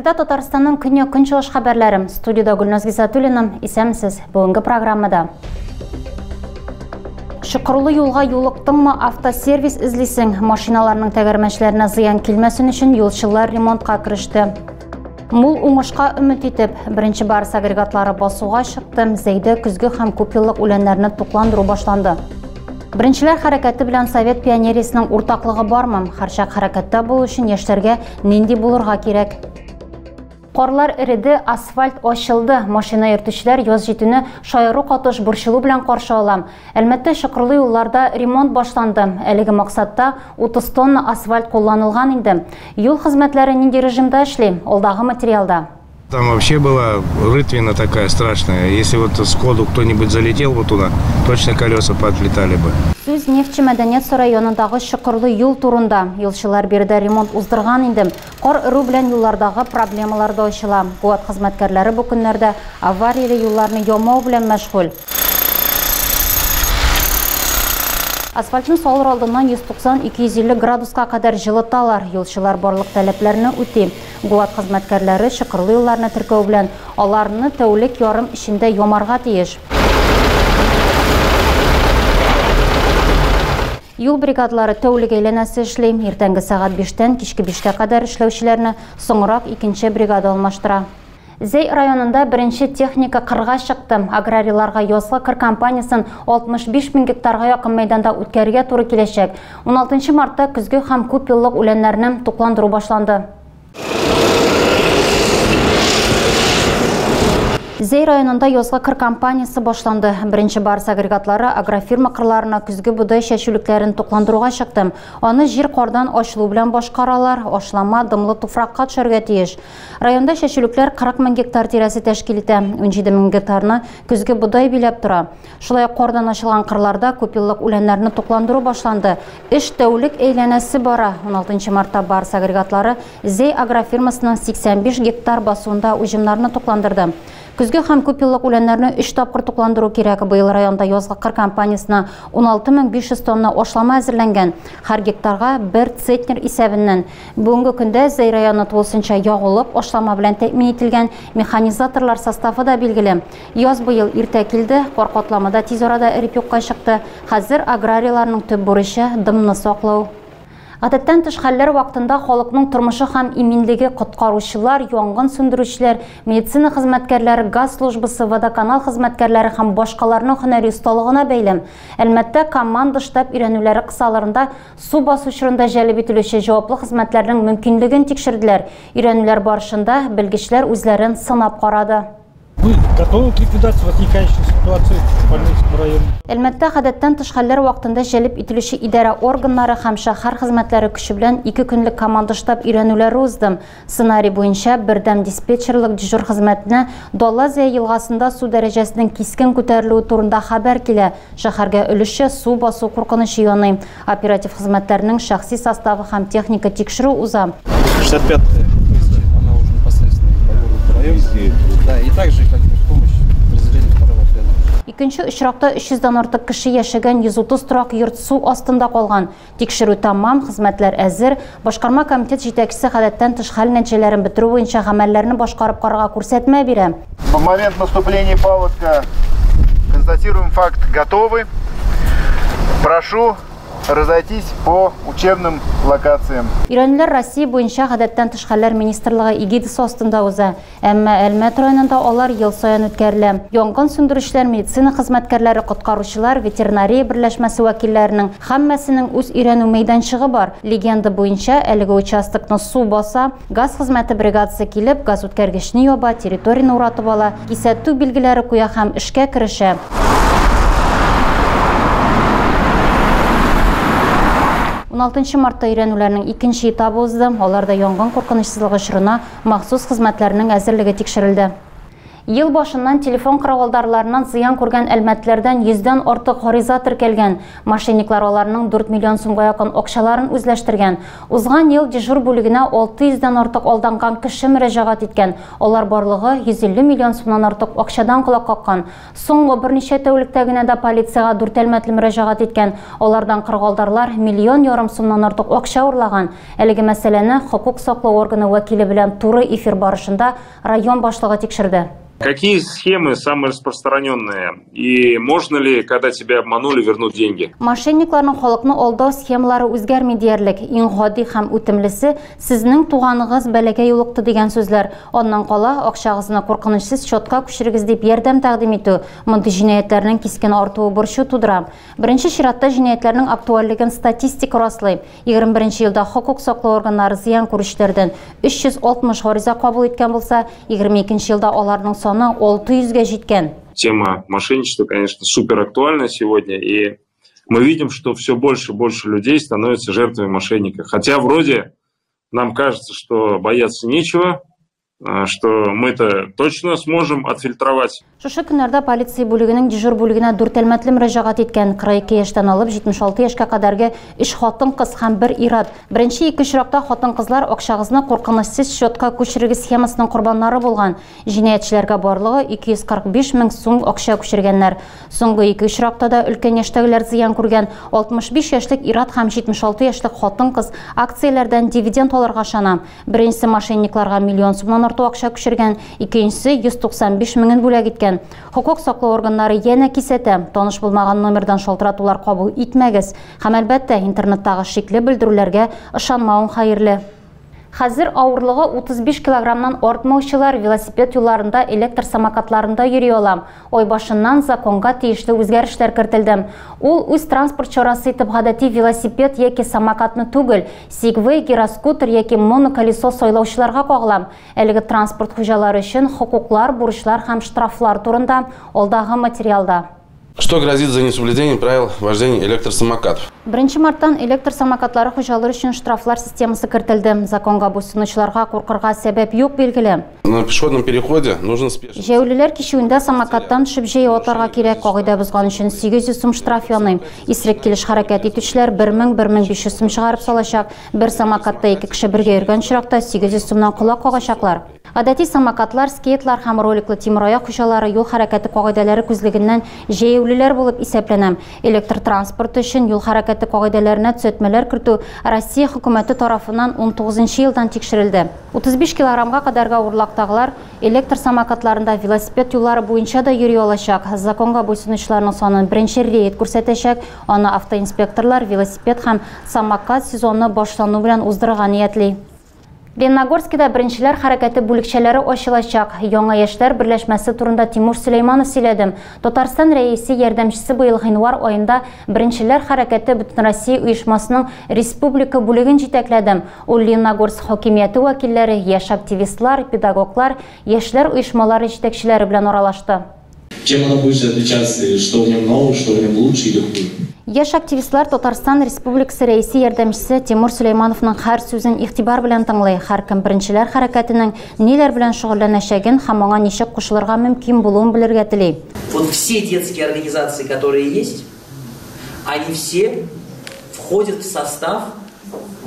Эфирда Татарстанның күнчыгыш хәбәрләре. Студияда Гөлназ Гисатуллина, исәмсез бүгенге программада. Шыкырлы юлга юлыктыңмы, автосервис излисең, машиналарның тәгәрмәчләренә зыян килмәсен өчен юлчылар ремонтка кириште. Мул уңышка өмет итеп, беренче барыс агрегатлары басуга чыкты, зәйдә көзге һәм күп еллык үләннәрне тукландыру башланды. Беренчеләр хәрәкәте белән Совет пионериясының уртаклыгы бармы? Һәрчак хәрәкәттә булу өчен яшьләргә нинди булырга кирәк? Карлар эриде, асфальт ачылды. Машина йөртүчеләр яз җитүне шаяру катыш борчылу белән каршы ала. Әлбәттә, шыкырлы юлларда ремонт башланды. Әлеге максатта 30 тонна асфальт кулланылган инде. Юл хезмәтләре нинди режимда эшли? Алдагы материалда. Там вообще была рытвина такая страшная. Если вот сходу кто-нибудь залетел вот туда, точно колеса поотлетали бы. Сүз Нефтче Мәдәният районындагы шыкырлы юл турында. Юлчылар биредә ремонт уздырган инде. Кар өрү белән юллардагы проблемалар да ачыла. Гуат хезмәткәрләре бу көннәрдә аварияле юлларны ямау белән мәшгуль. Асфальтны салыр алдыннан 190-250 градуска кадәр жылыталар. Юлчылар барлык таләпләрне үти. Гуат хезмәткәрләре шыкырлы юлларны теркәү белән аларны тәүлек ярым эчендә ямарга тиеш. Юл бригадалары тәүлек әйләнәсе эшли. Иртәнге сәгать 5-тән кичке 5-кә кадәр эшләүчеләрне соңрак 2нче бригада алмаштыра. Зәй районында беренче техника кырга чыкты. Аграрийларга язгы кыр компаниясын 65 000 гектарга якын мәйданда үткәрергә туры киләчәк. 16 мартта көзге һәм күп еллык үләннәрне тукландыру башланды. Зәй районында язгы кыр компаниясы башланды. Беренче барыс агрегатлары агрофирма кырларына күзге будай чәчүлекләрен тукландыруга чыкты. Аны җир кардан ачылу белән башкаралар, ашлама дымлы туфракка төшәргә тиеш. Районда чәчүлекләр 40 000 гектар тирәсе тәшкил итә. 17 000 гектарны күзге будай биләп тора. Шулай кардан ачылган кырларда күп еллык үләннәрне тукландыру башланды. Эш тәүлек әйләнәсе бара. 16 мартта барыс агрегатлары Зәй агрофирмасының 85 гектар басуында уҗымнарны тукландырды. Күзге һәм күп еллык үләннәрне 3 тапкыр тукландыру кирәк. Быел районда язгы кыр компаниясына 16500 тонна ашлама әзерләнгән. Һәр гектарга 1 центнер исәбеннән. Бүгенге көндә Зәй районы тулысынча ягылып, ашлама белән тәэмин ителгән механизаторлар составы да билгеле. Яз быел иртә килде, кар катламада тиз арада эреп юкка чыкты. Хәзер аграрийларның төп бурычы дымны саклау. Гадәттән тыш хәлләр вакытында халыкның тормышы һәм иминлеге коткаручылар, янгын сүндерүчеләр, медицина хезмәткәрләре, газ службасы, водоканал хезмәткәрләре һәм башкаларның һөнәри осталыгына бәйле. Әлбәттә, команда штаб өйрәнүләре кысаларында су басучырында җәлеп итүче җаваплы хезмәтләрнең мөмкинлеген тикшерделәр. Өйрәнүләр барышында белгечләр үзләрен сынап карады. Вы готовы к ликвидации возникающей ситуации в Пальминском районе? Әлбәттә, гадәттән тыш хәлләр вакытында җәлеп итүче идарә органнары һәм шәһәр хезмәтләре көче белән 2 көнлек команда штаб өйрәнүләре узды. Сценарий буенча бердәм диспетчерлык дежур хезмәтенә Долазия елгасында су дәрәҗәсенең кискен күтәрелүе турында хәбәр килә. Шәһәргә өлеше су басу куркынычы яный. Оператив хезмәтләрнең шәхси составы һәм техника тикшерү уза. 65-я, она уже непосредственно по городу районе. Да, и также как помощь разделения второго отряда. Икенче очракта 300-дан артык кеше яшәгән 130 торак йорт су астында калган. Тикшерү тамам, хезмәтләр әзер. Башкарма комитет җитәкчесе гадәттән тыш хәл нәтиҗәләрен бетерү буенча гамәлләрне башкарып карарга күрсәтмә бирә. В момент наступления паводка констатируем факт готовы. Прошу разойтись по учебным локациям. Өйрәнүләр Россия буенча гадәттән тыш хәлләр министрлыгы эгидасы астында уза. Әмма Әлмәт районында алар ел саен үткәрелә. Янгын сүндерүчеләр, медицина хезмәткәрләре, коткаручылар, ветеринария берләшмәсе вәкилләренең һәммәсенең үз өйрәнү мәйданчыгы бар. Легенда буенча әлеге участокны су баса, газ хезмәте бригадасы килеп, газ үткәргечне яба, территорияны уратып ала, кисәтү билгеләре куя һәм эшкә керешә. 16 мартта өйрәнүләрнең 2нче этабы узды. Аларда янгын куркынычсызлыгы чорына махсус хезмәтләрнең әзерлеге тикшерелде. Ел башыннан телефон кыргылдарларынан зыян күргән әлмәтләрдән 100дән артык гариза теркәлгән. Мошенниклар аларның 4 миллион сумга якын акчаларын үзләштергән. Узган ел дежур бүлегенә 600дән артык алданган кеше мөрәҗәгать иткән. Алар барлыгы 150 миллион сумнан артык акчадан колак каккан. Соңгы берничә тәүлектә генә дә полициягә 4 әлмәтле мөрәҗәгать иткән. Алардан кыргылдарлар 1,5 миллион сумнан артык акча урлаган. Әлеге мәсьәләне хокук саклау органы вәкиле белән туры эфир барышында район башлыгы тикшерде. Какие схемы самые распространенные? И можно ли, когда тебя обманули, вернуть деньги? Мошенникларның халыкны алдау схемалары үзгәрми диярлек. Иң гади һәм үтемлесе сезнең туганыгыз бәләгә юлыкты дигән сүзләр. Аннан кала акчагызны куркынычсыз счетка күчерегез дип ярдәм тәкъдим итү. Мондый җинаятьләрнең кискен артуы борчу тудыра. Беренче чиратта җинаятьләрнең актуальлыгын статистика раслый. 21 елда хокук саклау органнары зыян күрүчеләрдән 360 гариза кабул иткән булса, 22 елда аларның 600-га җиткән. Тема мошенничества, конечно, супер актуальна сегодня, и мы видим, что все больше и больше людей становятся жертвами мошенников. Хотя вроде нам кажется, что бояться нечего, что мы-то точно сможем отфильтровать. Шушы көннәрдә полиция бүлегенең дежур бүлегенә 4 әлмәтле мөрәҗәгать иткән. 42 яшьтән алып 76 яшькә кадәрге 3 хатын-кыз һәм 1 ир-ат. Беренче ике очракта хатын-кызлар акчагызны куркынычсыз счетка күчерегез схемасының курбаннары булган. Җинаятьчеләргә барлыгы 245 мең сум акча күчергәннәр. Соңгы ике очракта да өлкән яшьтәгеләр зыян күргән. 65 яшьлек ир-ат һәм 76 яшьлек хатын-кыз акцияләрдән дивиденд алырга ышана. Беренчесе мошенникларга 1 миллион сумнан акча күчергән, икенчесе 195 меңен бүләк иткән. Хокук саклау органнары янә кисәтә. Таныш булмаган номердан шалтыратулар кабул итмәгез. Һәм әлбәттә интернеттагы шикле белдерүләргә ышанмауың хәерле. Хәзер авырлыгы 35 килограммнан артмаучылар велосипед юлларында электр самокатларында йөри ала. Ай башыннан законга тиешле үзгәрешләр кертелде. Ул үз транспорт чарасы итеп гадәти велосипед яки самокатны түгел, Segway, гироскутер яки моноколесо сайлаучыларга кагыла. Әлеге транспорт хуҗалары өчен хокуклар, бурычлар һәм штрафлар турында алдагы материалда. Что грозит за несоблюдение правил вождения электросамокатов? 1 марттан электр самокатлары хуҗалары өчен штрафлар системасы кертелде. Законга буйсынучыларга куркырга сәбәп юк билгеле. На пешеходном переходе нужно спешиться. Җәүлеләр кичүендә самокаттан төшеп җәй атарга кирәк. Кагыйдә бозган өчен 800 сум штраф яный. Исерек килеш хәрәкәт итүчеләр 1000-1500 сум чыгарып салачак. Бер самокатта 2 кеше бергә йөргән чиракта 800 сумнан колак кагачаклар. Гадәти самокатлар, скейтлар һәм роликлы тимер-аяк хуҗалары юл хәрәкәте кагыйдәләре күзлегеннән җәяүлеләр булып исәпләнә. Электр транспорты өчен юл хәрәкәте кагыйдәләренә төзәтмәләр кертү Россия хөкүмәте тарафыннан 19 елдан тикшерелде. 35 килограммга кадәрге авырлыктагылар электр самокатларында велосипед юллары буенча да йөри алачак. Законга буйсынучыларның санын беренче рейд күрсәтәчәк. Аны автоинспекторлар велосипед һәм самокат сезоны башлану белән уздырырга ниятли. Лениногорскида беренчеләр хәрәкәте бүлекчәләре ачылачак. Яңа яшьләр берләшмәсе турында Тимур Сөләйманов сөйләде. Татарстан рәисе ярдәмчесе быел гыйнвар аенда беренчеләр хәрәкәте Бөтен Россия оешмасының республика бүлеген җитәкләде. Ул Лениногорск хакимияте вәкилләре, яшь активистлар, педагоглар, яшьләр оешмалары җитәкчеләре белән аралашты. Чем оно будет отличаться, что в нем нового, что в нем лучше или хуже? Яшь активистлар Татарстан Республикасы рәисе ярдәмчесе Тимур Сөләймановның һәр сүзен игътибар белән тыңлый. Һәркем беренчеләр хәрәкәтенең ниләр белән шөгыльләнәчәген һәм аңа ничек кушылырга мөмкин булуын белергә тели. Вот все детские организации, которые есть, они все входят в состав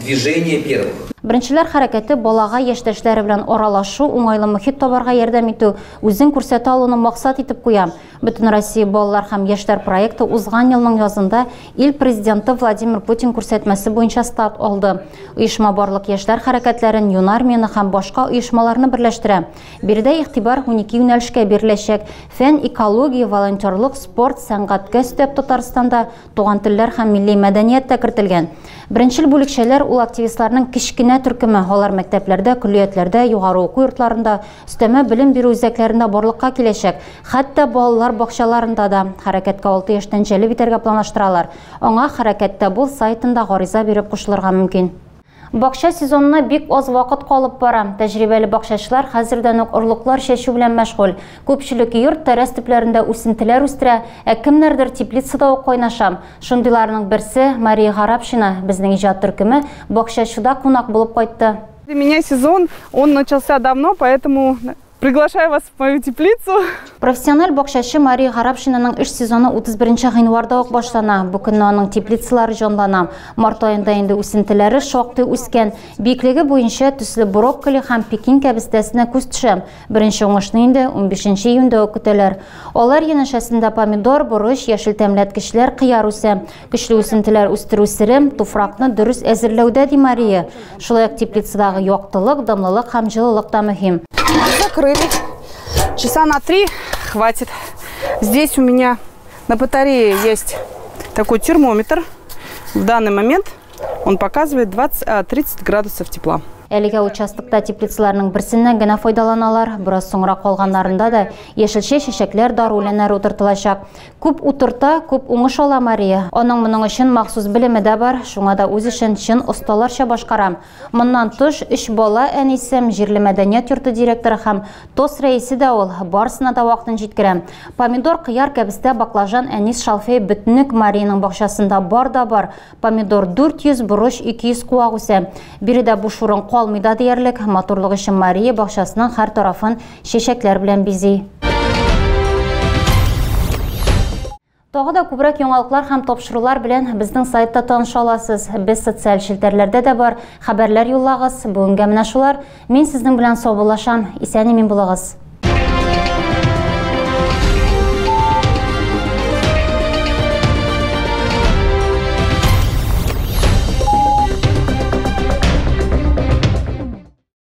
движения первых. Беренчеләр хәрәкәте балага яшьтәшләре белән аралашу, уңайлы мөхит табарга ярдәм итү, үзен күрсәтә алуны максат итеп куя. Бөтен Россия балалар һәм яшьләр проекты узган елның язында ил президенты Владимир Путин күрсәтмәсе буенча старт алды. Оешма барлык яшьләр хәрәкәтләрен, юнармияны һәм башка оешмаларны берләштерә. Биредә игътибар 12 юнәлешкә биреләчәк. Фән, экология, волонтерлык, спорт, сәнгатькә өстәп Татарстанда туган телләр һәм милли мәдәният тә кертелгән. Беренчел бүлекчәләр ул активистларның кечкенә төркеме, алар мәктәпләрдә, күллиятләрдә, югары уку йортларында, өстәмә белем бирү үзәкләрендә барлыкка киләчәк. Хәтта балалар бакчаларында да хәрәкәткә 6 яшьтән җәлеп итәргә планлаштыралар. Аңа хәрәкәттә бул сайтында гариза биреп кушылырга мөмкин. Бакча сезонына бик аз вакыт калып бара. Тәҗрибәле бакчачылар хәзердән үк орлыклар чәчү белән мәшгуль. Күпчелек йорт тәрәс төпләрендә үсентеләр үстерә, кемнәрдер теплицада ук кайнаша. Шундыйларның берсе Мария Гарапшина, безнең иҗат төркеме, бакчачыда кунак булып кайтты. Для меня сезон, он начался давно, поэтому Приглашаю вас в мою теплицу. Профессиональ боксчы Мария Гарапшинаның эш сезоны 31 гыйнварда ук башлана. Бу көнне аның теплицалары җанлана. Март аенда инде үсентеләре шактый үскән. Биеклеге буенча төсле брокколи һәм пекин кәбестәсенә күз төшә. Беренче уңышны инде 15 июньдә көтәләр. Алар янәшәсендә помидор, борыч, яшел тәмләткечләр, кыяр үсә. Көчле үсентеләр үстерү сере туфракны дөрес әзерләүдә ди Мария. Шулай ук теплицадагы яктылык, дымлылык һәм җылылык та мөһим. Закрыли. Часа на 3 хватит. Здесь у меня на батарее есть такой термометр. В данный момент он показывает 30 градусов тепла. Әлегә участокта теплицаларның берсеннән генә файдаланалар. Бераз соңра калганнарында да яшелчә чәчәкләр даруләннәр утыртылачак. Күп утырта, күп уңыш ала Мария. Аның моның өчен махсус белеме дә бар. Шуңа да үз эшен чын осталарча башкарам. Моннан тыш 3 бала әнисем, җирле мәдәният йорты директоры һәм ТОС рәисе дә ул. Барсына да вакытын җиткерәм. Помидор, кыяр, кәбестә, баклажан, әнис, шалфей бөтенлек Марияның бакчасында бар да бар. Помидор 400, борыч 200 куак үсә. Биредә буш урын калмыйда диярлек. Моторлык өчен Мария бакчасының һәр тарафын чәчәкләр белән бизи. Тагы да күбрәк яңалыклар һәм тапшырулар белән безнең сайтта таныша аласыз. Без социаль челтәрләрдә дә бар. Хәбәрләр юллагыз. Бүгенгә менә шулар. Мин сезнең белән саубуллашам. Исән-имин булыгыз.